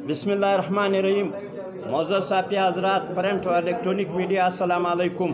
बिस्मिल्लाहिर्रहमानिर्रहीम। मौजूद साथिया हज़रात, प्रिंट और इलेक्ट्रॉनिक मीडिया, अस्सलाम वालेकुम।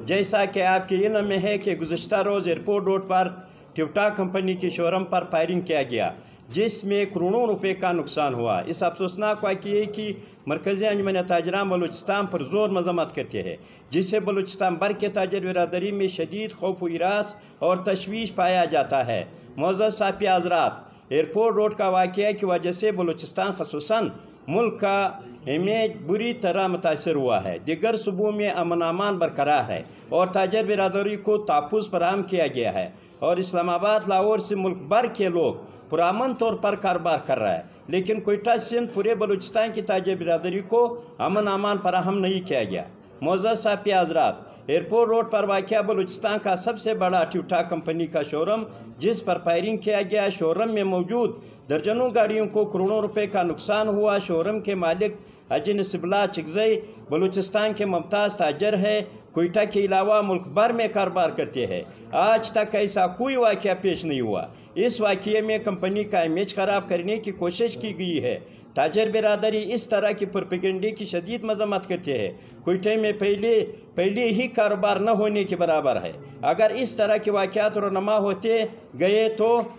जैसा कि आपके इल्म में है कि गुज़श्ता रोज़ एयरपोर्ट रोड पर टोयोटा कंपनी की शोरूम पर फायरिंग किया गया, जिसमें करोड़ों रुपए का नुकसान हुआ। इस अफसोसनाक वाक़ये की मरकज़ी अंजुमन ताजरान बलूचिस्तान पर ज़ोर मज़म्मत करते हैं, जिससे बलूचिस्तान भर के ताजर बिरादरी में शदीद खौफ हिरास और तशवीश पाया जाता है। मौजूद साथिया हज़रात, एयरपोर्ट रोड का वाक़या की वजह से बलूचिस्तान ख़ुसूसन मुल्क का इमेज बुरी तरह मुतासर हुआ है। दिगर सूबों में अमन अमान बरकरार है और ताजर बिरादरी को तहफ़्फ़ुज़ फराहम किया गया है और इस्लामाबाद लाहौर से मुल्क भर के लोग पुरअमन तौर पर कारोबार कर रहा है, लेकिन कोयटा सिंध पूरे बलूचिस्तान की ताजर बिरादरी को अमन अमान फराहम नहीं किया गया। मौजूद साथिया हज़रात, एयरपोर्ट रोड पर वाक़या बलूचिस्तान का सबसे बड़ा टोयोटा कंपनी का शोरूम, जिस पर फायरिंग किया गया। शोरूम में मौजूद दर्जनों गाड़ियों को करोड़ों रुपए का नुकसान हुआ। शोरूम के मालिक हाजी नसीबुल्लाह चिकज़ई बलूचिस्तान के मुमताज़ ताजर है, कोयटा के अलावा मुल्क भर में कारोबार करते हैं। आज तक ऐसा कोई वाक़या पेश नहीं हुआ। इस वाक़ये में कंपनी का इमेज ख़राब करने की कोशिश की गई है। ताजर बिरादरी इस तरह की प्रोपेगेंडे की शदीद मज़म्मत करते हैं। कोयटे में पहले ही कारोबार न होने के बराबर है। अगर इस तरह के वाक़यात रोनमा होते गए तो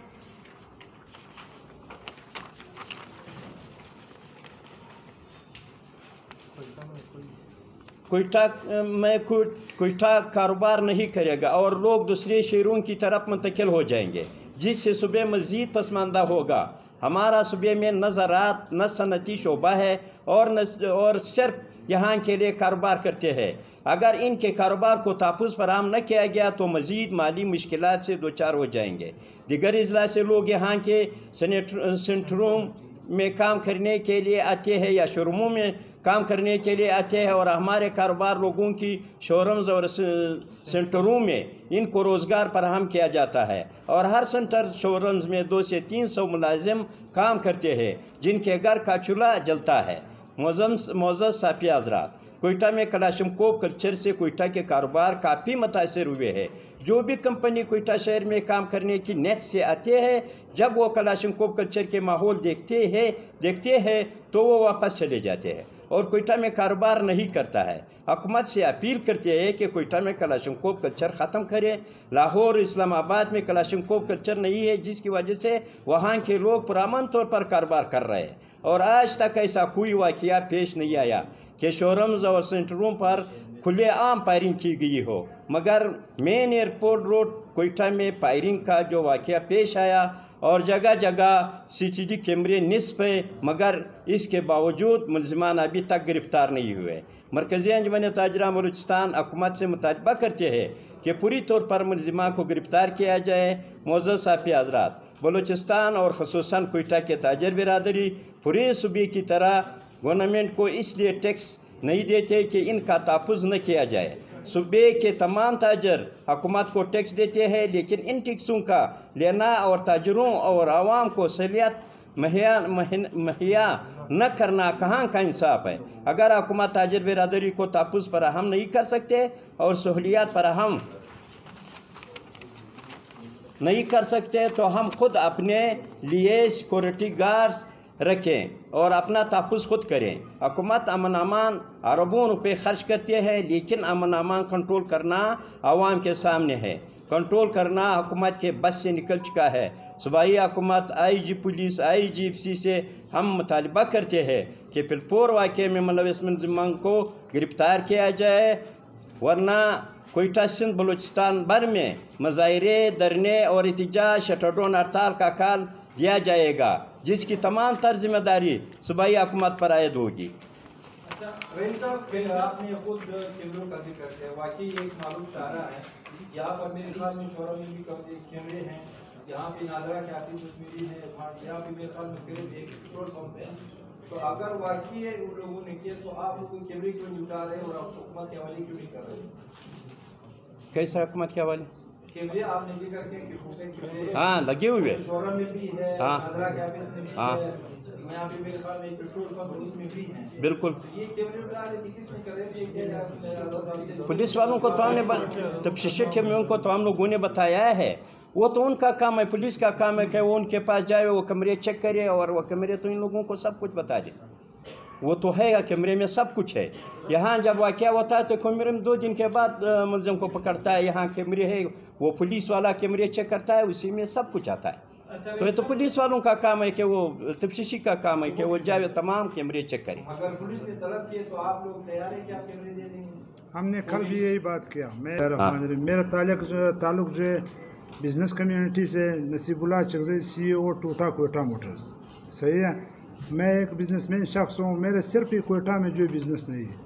कोयटा कारोबार नहीं करेगा और लोग दूसरे शहरों की तरफ मुंतकिल हो जाएंगे, जिससे सूबे मज़ीद पसमानदा होगा। हमारा सूबे में न ज़राअत न सनती शोबा है और सिर्फ यहाँ के लिए कारोबार करते हैं। अगर इनके कारोबार को तहफ़्फ़ुज़ फराहम न किया गया तो मज़ीद माली मुश्किलात से दोचार हो जाएंगे। दिगर अज़ला से लोग यहाँ के सेंटरों में काम करने के लिए आते हैं या शोरूमों में काम करने के लिए आते हैं और हमारे कारोबार लोगों की शोरूम्स और सेंटरों में इनको रोज़गार फराहम किया जाता है और हर सेंटर शोरूम्स में 200 से 300 मुलाजिम काम करते हैं, जिनके घर का चूल्हा जलता है। मौजूद साथिया हज़रात, कोयटा में कलाशनकोव कल्चर से कोयटा के कारोबार काफ़ी मुतासर हुए हैं। जो भी कंपनी कोयटा शहर में काम करने की नीयत से आते हैं, जब वो कलाशनकोव कल्चर के माहौल देखते हैं तो वो वापस चले जाते हैं और कोयटा में कारोबार नहीं करता है। हुकूमत से अपील करते हैं कि कोयटा में कलाशनकोव कल्चर ख़त्म करें। लाहौर इस्लामाबाद में कलाशनकोव कल्चर नहीं है, जिसकी वजह से वहाँ के लोग पुरअमन तौर पर कारोबार कर रहे हैं और आज तक ऐसा कोई वाक़या पेश नहीं आया कि शोरूम्स और सेंटरों पर खुलेआम फायरिंग की गई हो। मगर मेन एयरपोर्ट रोड कोयटा में फायरिंग का जो वाक़या पेश आया और जगह जगह CCTV कैमरे निस्फ है, मगर इसके बावजूद मुलज़िमान अभी तक गिरफ़्तार नहीं हुए। मरकज़ी अंजुमन ताजरान बलूचिस्तान हुकूमत से मुतालबा करते हैं कि पूरी तौर पर मुलज़िमान को गिरफ़्तार किया जाए। मौजूद साथिया हज़रात, बलूचिस्तान और ख़ुसूसन कोयटा के ताजर बिरादरी पूरे सूबे की तरह गवर्नमेंट को इसलिए टैक्स नहीं देते कि इनका तहफ़्फ़ुज़ न किया जाए। सूबे के तमाम ताजर हुकूमत को टैक्स देते हैं, लेकिन इन टैक्सों का लेना और ताजरों और आवाम को सहूलियत मुहैया न करना कहाँ का इंसाफ है। अगर हुकूमत ताजर बिरादरी को तहफ़्फ़ुज़ फराहम नहीं कर सकते और सहूलियत फराहम नहीं कर सकते तो हम खुद अपने लिए सिक्योरिटी गार्ड्स रखें और अपना तहफ़्फ़ुज़ खुद करें। हुकूमत अमन अमान अरबों रुपए खर्च करते हैं, लेकिन अमन अमान कंट्रोल करना आवाम के सामने है। कंट्रोल करना हुकूमत के बस से निकल चुका है। सूबाई हुकूमत, IG पुलिस, IGFC से हम मुतालबा करते हैं कि फिलपोर वाक़े में मुलविस मुलज़िमान को गिरफ़्तार किया जाए, वरना कोयटा सिंध बलूचिस्तान भर में मुज़ाहरे, धरने और एहतजाज, शटरडाउन हड़ताल का कॉल दिया जाएगा, जिसकी तमाम तर जिम्मेदारी सूबाई हुकूमत पर आयद होगी। अच्छा रहीम साहब, आपने खुद कैमरों का जिक्र किया, वाकई एक मालूम इशारा है। यहाँ पर मेरे ख्याल में शोरूम में भी कैमरे हैं, यहाँ पे नाजरा के ऑफिस उसमें भी है, यहाँ पे मेरे ख्याल में करीब एक पेट्रोल पंप है। तो अगर वाकई उन लोगों ने किया तो आप लोग कैमरे क्यों नहीं उठा रहे और आप हुकूमत के हवाले क्यों नहीं कर रहे? कैसा हुकूमत के हवाले? कैमरे आपने जिक्र किया कि हाँ लगे हुए, शोरूम में भी है, हाँ, नाजरा के ऑफिस में भी हाँ, है, यहाँ पे मेरे ख्याल में पेट्रोल पंप उसमें भी है। बिल्कुल। ये कैमरे उठा रहे किसने कर रहे थे? पुलिस वालों को तो हमने तफ्तीशी कैमरों को तो हम लोगों ने बताया है वो तो उनका काम है, पुलिस का काम है कि वो उनके पास जाए, वो कमरे चेक करे, और वो कमरे तो इन लोगों को सब कुछ बता दे। वो तो है, कमरे में सब कुछ है। यहाँ जब वाक़या होता है तो कमरे में 2 दिन के बाद मुलज़िम को पकड़ता है। यहाँ कैमरे है, वो पुलिस वाला कैमरे चेक करता है, उसी में सब कुछ आता है। तो ये तो पुलिस वालों का काम है कि वो तफ्तीशी का काम है कि वो जाए तमाम कैमरे चेक करें। अगर पुलिस ने तलब किए तो आप लोग तैयार हैं कि आप कैमरे दे देंगे? हमने कल भी यही बात किया। मेरा ताल्लुक जो है बिज़नेस कम्युनिटी से, नसीबुल्लाह चगज़ई CEO टोटा कोयटा मोटर्स, सही है। मैं एक बिज़नेसमैन शख्स हूँ, मेरे सिर्फ ही कोयटा में जो बिज़नेस नहीं है,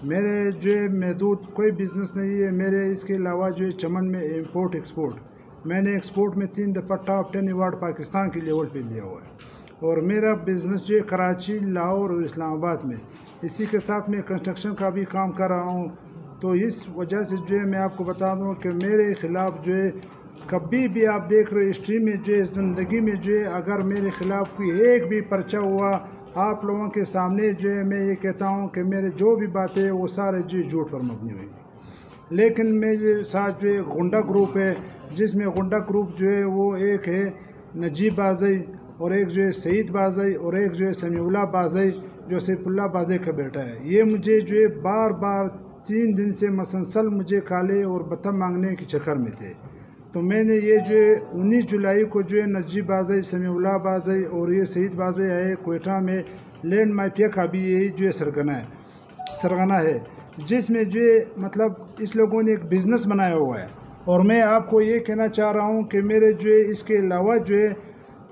मेरे जो महदूद कोई बिज़नेस नहीं है। मेरे इसके अलावा जो चमन में इंपोर्ट एक्सपोर्ट, मैंने एक्सपोर्ट में 3 दफ़ा टॉप 10 अवार्ड पाकिस्तान की लेवल पे लिया हुआ है। और मेरा बिज़नेस जो है कराची, लाहौर और इस्लामाबाद में, इसी के साथ मैं कंस्ट्रक्शन का भी काम कर रहा हूँ। तो इस वजह से जो है मैं आपको बता दूँ कि मेरे ख़िलाफ़ जो है कभी भी आप देख रहे हो हिस्ट्री में जो है, ज़िंदगी में जो है, अगर मेरे ख़िलाफ़ कोई एक भी पर्चा हुआ आप लोगों के सामने जो है मैं ये कहता हूँ कि मेरे जो भी बातें वो सारे जो झूठ पर मबनी हुई। लेकिन मेरे साथ जो है गुंडा ग्रुप है, जिसमें गुंडा ग्रुप जो है वो एक है नजीब बाज़ई, और एक जो है सईद बाज़ई, और एक जो है समीउल्लाह बाज़ई जो सैफुल्लाह बाज़ई का बेटा है। ये मुझे जो है बार बार 3 दिन से मसलसल मुझे काले और बत्ता मांगने के चक्कर में थे। तो मैंने ये जो है 19 जुलाई को जो है नजीब बाज़ई, समीउल्लाह बाज़ई और ये सईद बाज़ई है कोयटा में लैंड माफिया का भी यही जो है सरगना है, जिसमें जो है मतलब इस लोगों ने एक बिज़नेस बनाया हुआ है। और मैं आपको ये कहना चाह रहा हूँ कि मेरे जो है इसके अलावा जो है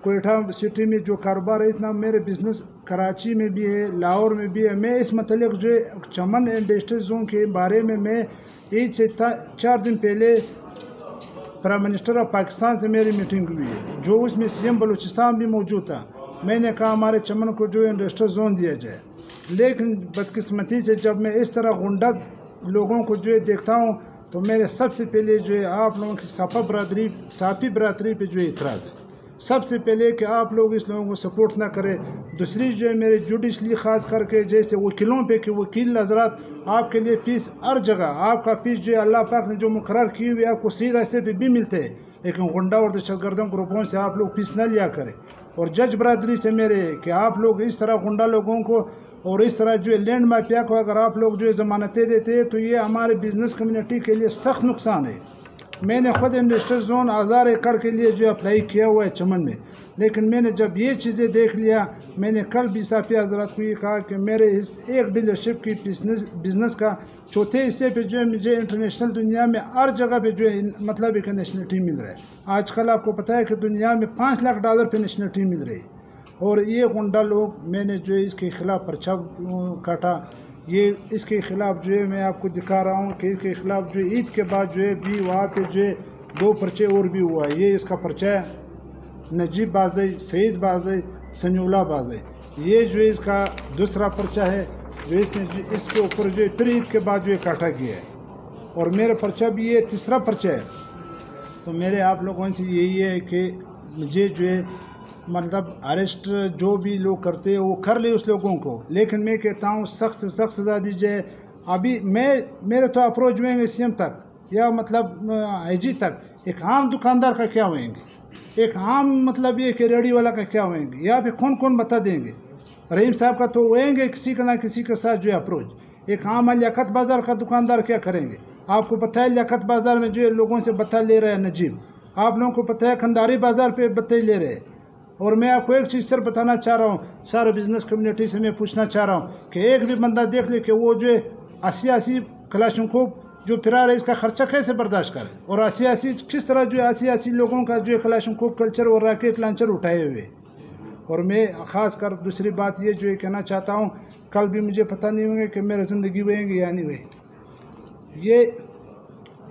कोयटा सिटी में जो कारोबार है, इतना मेरे बिज़नेस कराची में भी है, लाहौर में भी है। मैं इस मतलब जो है चमन इंडस्ट्री जोन के बारे में मैं ईद से 4 दिन पहले प्राइम मिनिस्टर ऑफ पाकिस्तान से मेरी मीटिंग हुई है, जो उसमें CM बलूचिस्तान भी मौजूद था। मैंने कहा हमारे चमन को जो इंडस्ट्रियल जोन दिया जाए। लेकिन बदकिस्मती से जब मैं इस तरह गुंडा लोगों को जो है देखता हूँ तो मेरे सबसे पहले जो है आप लोगों की साफ़ी बरादरी पे जो है इतराज़ है। सबसे पहले कि आप लोग इस लोगों को सपोर्ट ना करें। दूसरी जो है मेरे जुडिशली ख़ास करके जैसे वकीलों पे कि वकील हज़रात आपके लिए फीस हर जगह, आपका फीस जो है अल्लाह पाक ने जो मुकर्रर की हुई आपको सही रास्ते पे भी मिलते हैं, लेकिन गुंडा और दहशतगर्दों ग्रुपों से आप लोग फीस न लिया करें। और जज बरादरी से मेरे कि आप लोग इस तरह गुंडा लोगों को और इस तरह जो है लैंड माफिया को अगर आप लोग जो है ज़मानतें देते हैं तो ये हमारे बिज़नेस कम्युनिटी के लिए सख्त नुकसान है। मैंने ख़ुद इंडस्ट्रियल जोन 1000 एकड़ के लिए जो अप्लाई किया हुआ है चमन में, लेकिन मैंने जब ये चीज़ें देख लिया, मैंने कल भी साफ़ी हज़रात को ये कहा कि मेरे इस एक डीलरशिप की बिज़नेस का चौथे हिस्से पे जो है मुझे इंटरनेशनल दुनिया में हर जगह पे जो है मतलब एक नेशनलिटी मिल रहा है। आजकल आपको पता है कि दुनिया में $5 लाख पे नेशनलिटी मिल रही है। और ये गुंडा लोग, मैंने जो है इसके ख़िलाफ़ पर्चा काटा। ये इसके ख़िलाफ़ जो है मैं आपको दिखा रहा हूँ कि इसके ख़िलाफ़ जो ईद के बाद जो है भी वहाँ पे जो है 2 पर्चे और भी हुआ है। ये इसका पर्चा है नजीब बाज़ई, सईद बाज़ई, समीउल्लाह बाज़ई। ये जो है इसका दूसरा पर्चा है जो इसने इसके ऊपर जो है फिर ईद के बाद जो है काटा गया है। और मेरा पर्चा भी ये तीसरा पर्चा है। तो मेरे आप लोगों से यही है कि मुझे जो है मतलब अरेस्ट जो भी लोग करते हैं वो कर ले उस लोगों को, लेकिन मैं कहता हूँ सख्त से सख्त सज़ा दी जाए। अभी मेरे तो अप्रोच हुएंगे CM तक या मतलब IG तक, एक आम दुकानदार का क्या होएंगे, एक आम मतलब ये कि रेडी वाला का क्या होएंगे, या फिर कौन कौन बता देंगे। रहीम साहब का तो होएंगे किसी का ना किसी के साथ जो है अप्रोच। एक आम लियाकत बाज़ार का दुकानदार क्या करेंगे। आपको पता है लियाकत बाज़ार में जो है लोगों से बत्ता ले रहा है नजीब, आप लोगों को पता है खंडारी बाज़ार पे बत्ते ले रहे हैं। और मैं आपको एक चीज़ सर बताना चाह रहा हूँ, सारे बिज़नेस कम्युनिटी से मैं पूछना चाह रहा हूँ कि एक भी बंदा देख ले कि वो जो है 80 कलाशनकोव जो फिरा रहा है इसका ख़र्चा कैसे बर्दाश्त करे, और 80 किस तरह जो है 80 लोगों का जो है कलाशनकोव कल्चर और रॉकेट लॉन्चर उठाए हुए। और मैं ख़ास कर दूसरी बात ये जो है कहना चाहता हूँ, कल भी मुझे पता नहीं होंगे कि मेरी ज़िंदगी हुएंगे या नहीं हुएगी। ये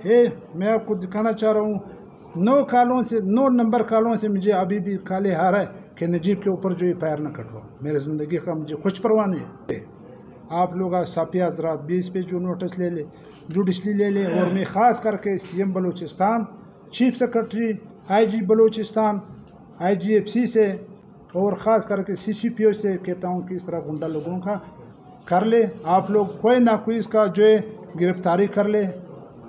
है मैं आपको दिखाना चाह रहा हूँ 9 नंबर कालों से मुझे अभी भी काले हार है कि नजीब के ऊपर जो है पैर न कटवाओ। मेरे ज़िंदगी का मुझे कुछ परवाह नहीं है। आप लोग साफ़ी हज़रात 20 पे जो नोटिस ले ले, जुडिशली ले ले। और मैं ख़ास करके CM Balochistan, chief secretary IG Balochistan, IGFC से और ख़ास करके CCPO से कहता हूँ कि इस तरह गुंडा लोगों का कर ले। आप लोग कोई ना कोई इसका जो है गिरफ्तारी कर ले,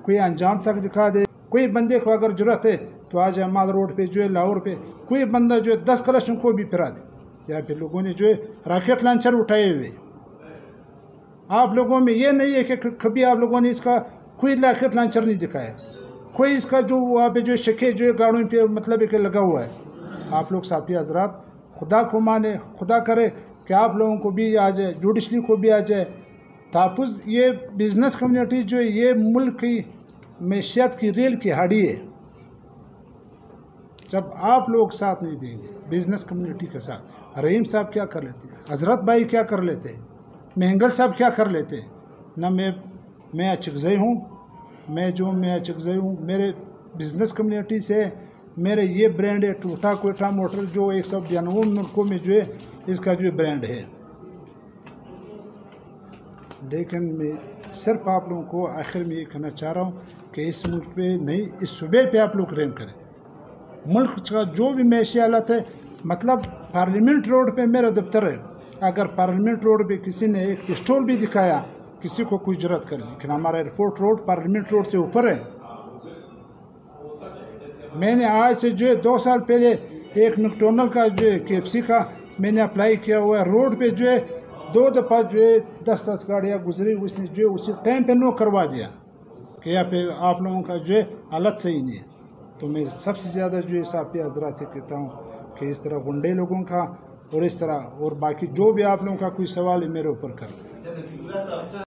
कोई अंजाम तक दिखा दे। कोई बंदे को अगर ज़रूरत है تو آج ہمارا روڈ پہ جو ہے لاہور پہ کوئی بندہ جو ہے 10 کلشن کو بھی پھرا دے. یا پھر لوگوں نے جو ہے راکٹ لانچر اٹھائے ہوئے. آپ لوگوں میں یہ نہیں ہے کہ کبھی آپ لوگوں نے اس کا کوئی راکٹ لانچر نہیں دکھایا, کوئی اس کا جو وہاں پہ جو شکے جو ہے گاڑیوں پہ مطلب ہے کہ لگا ہوا ہے. آپ لوگ صافی حضرات خدا کو مانے, خدا کرے کہ آپ لوگوں کو بھی آ جائے, جوڈیشلی کو بھی آ جائے تحفظ. یہ بزنس کمیونٹی جو ہے یہ ملک کی معیشت کی ریل کی ہڈی ہے. جب آپ لوگ ساتھ نہیں دیں گے بزنس کمیونٹی کے ساتھ, رحیم صاحب کیا کر لیتے ہیں, حضرت بھائی کیا کر لیتے ہیں, مہنگل صاحب کیا کر لیتے ہیں, نہ میں اچکزئی ہوں, میں اچکزئی ہوں. میرے بزنس کمیونٹی سے میرے یہ برانڈ ہے ٹوٹا کوئٹہ موٹر جو 192 ملکوں میں جو ہے اس کا جو برانڈ ہے. لیکن میں صرف آپ لوگوں کو آخر میں یہ کہنا چاہ رہا ہوں کہ اس ملک پہ نہیں, اس صوبے پہ آپ لوگ رحم کریں. ملک کا جو بھی معاشی حالت ہے, مطلب پارلیمنٹ روڈ پہ میرا دفتر ہے, اگر پارلیمنٹ روڈ پہ کسی نے ایک پسٹول بھی دکھایا کسی کو کوئی جرات کر, لیکن ہمارا ایئرپورٹ روڈ پارلیمنٹ روڈ سے اوپر ہے. میں نے آج سے جو ہے 2 سال پہلے ایک میکڈونلڈ کا جو ہے KFC کا میں نے اپلائی کیا ہوا ہے. روڈ پہ جو ہے 2 دفعہ جو ہے 10 گاڑیاں گزری, اس نے جو ہے اسی ٹائم پہ نو کروا دیا کہ یہاں پہ آپ لوگوں کا جو ہے حالت صحیح نہیں ہے. تو میں سب سے زیادہ جو ہے صافی حضرات سے کہتا ہوں کہ اس طرح گنڈے لوگوں کا اور اس طرح اور باقی جو بھی آپ لوگوں کا کوئی سوال ہے میرے اوپر کر